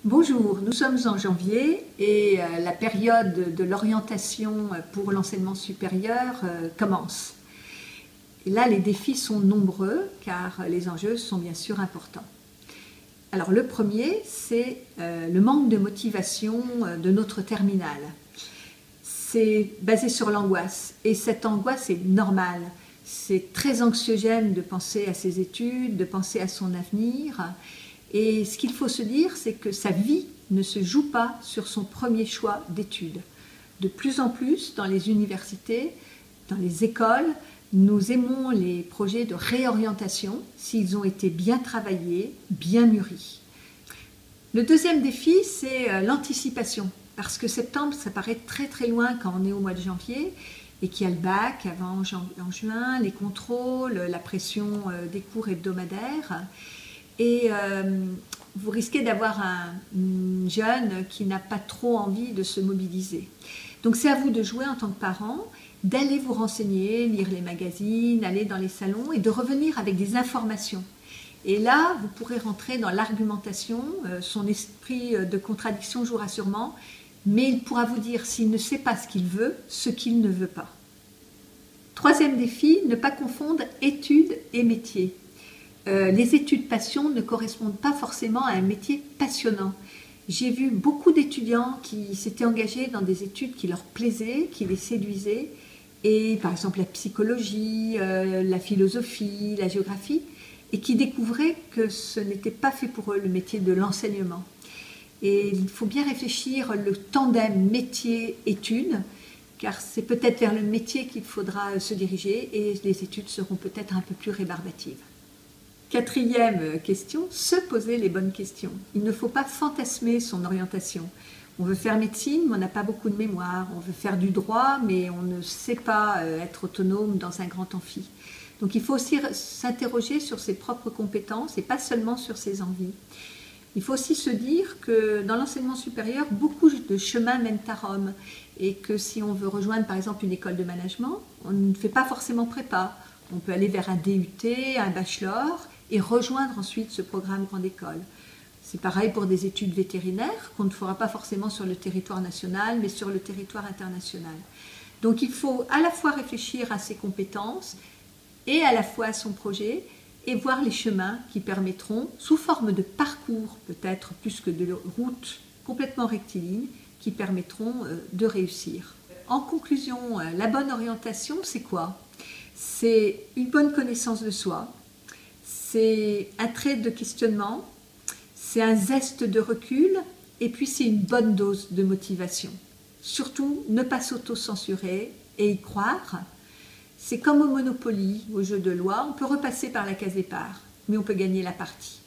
Bonjour, nous sommes en janvier et la période de l'orientation pour l'enseignement supérieur commence. Et là, les défis sont nombreux car les enjeux sont bien sûr importants. Alors le premier, c'est le manque de motivation de notre terminale. C'est basé sur l'angoisse et cette angoisse est normale. C'est très anxiogène de penser à ses études, de penser à son avenir. Et ce qu'il faut se dire, c'est que sa vie ne se joue pas sur son premier choix d'études. De plus en plus, dans les universités, dans les écoles, nous aimons les projets de réorientation s'ils ont été bien travaillés, bien mûris. Le deuxième défi, c'est l'anticipation. Parce que septembre, ça paraît très très loin quand on est au mois de janvier et qu'il y a le bac avant en juin, les contrôles, la pression des cours hebdomadaires. Et vous risquez d'avoir un jeune qui n'a pas trop envie de se mobiliser. Donc c'est à vous de jouer en tant que parent, d'aller vous renseigner, lire les magazines, aller dans les salons et de revenir avec des informations. Et là, vous pourrez rentrer dans l'argumentation, son esprit de contradiction jouera sûrement, mais il pourra vous dire s'il ne sait pas ce qu'il ne veut pas. Troisième défi, ne pas confondre études et métier. Les études passion ne correspondent pas forcément à un métier passionnant. J'ai vu beaucoup d'étudiants qui s'étaient engagés dans des études qui leur plaisaient, qui les séduisaient, et par exemple la psychologie, la philosophie, la géographie, et qui découvraient que ce n'était pas fait pour eux le métier de l'enseignement. Et il faut bien réfléchir le tandem métier-études, car c'est peut-être vers le métier qu'il faudra se diriger, et les études seront peut-être un peu plus rébarbatives. Quatrième question, se poser les bonnes questions. Il ne faut pas fantasmer son orientation. On veut faire médecine, mais on n'a pas beaucoup de mémoire. On veut faire du droit, mais on ne sait pas être autonome dans un grand amphi. Donc il faut aussi s'interroger sur ses propres compétences et pas seulement sur ses envies. Il faut aussi se dire que dans l'enseignement supérieur, beaucoup de chemins mènent à Rome. Et que si on veut rejoindre par exemple une école de management, on ne fait pas forcément prépa. On peut aller vers un DUT, un bachelor, et rejoindre ensuite ce programme grande école. C'est pareil pour des études vétérinaires qu'on ne fera pas forcément sur le territoire national, mais sur le territoire international. Donc il faut à la fois réfléchir à ses compétences et à la fois à son projet et voir les chemins qui permettront, sous forme de parcours peut-être plus que de routes complètement rectilignes, qui permettront de réussir. En conclusion, la bonne orientation, c'est quoi? C'est une bonne connaissance de soi, c'est un trait de questionnement, c'est un zeste de recul et puis c'est une bonne dose de motivation. Surtout, ne pas s'auto-censurer et y croire. C'est comme au Monopoly, au jeu de loi, on peut repasser par la case départ, mais on peut gagner la partie.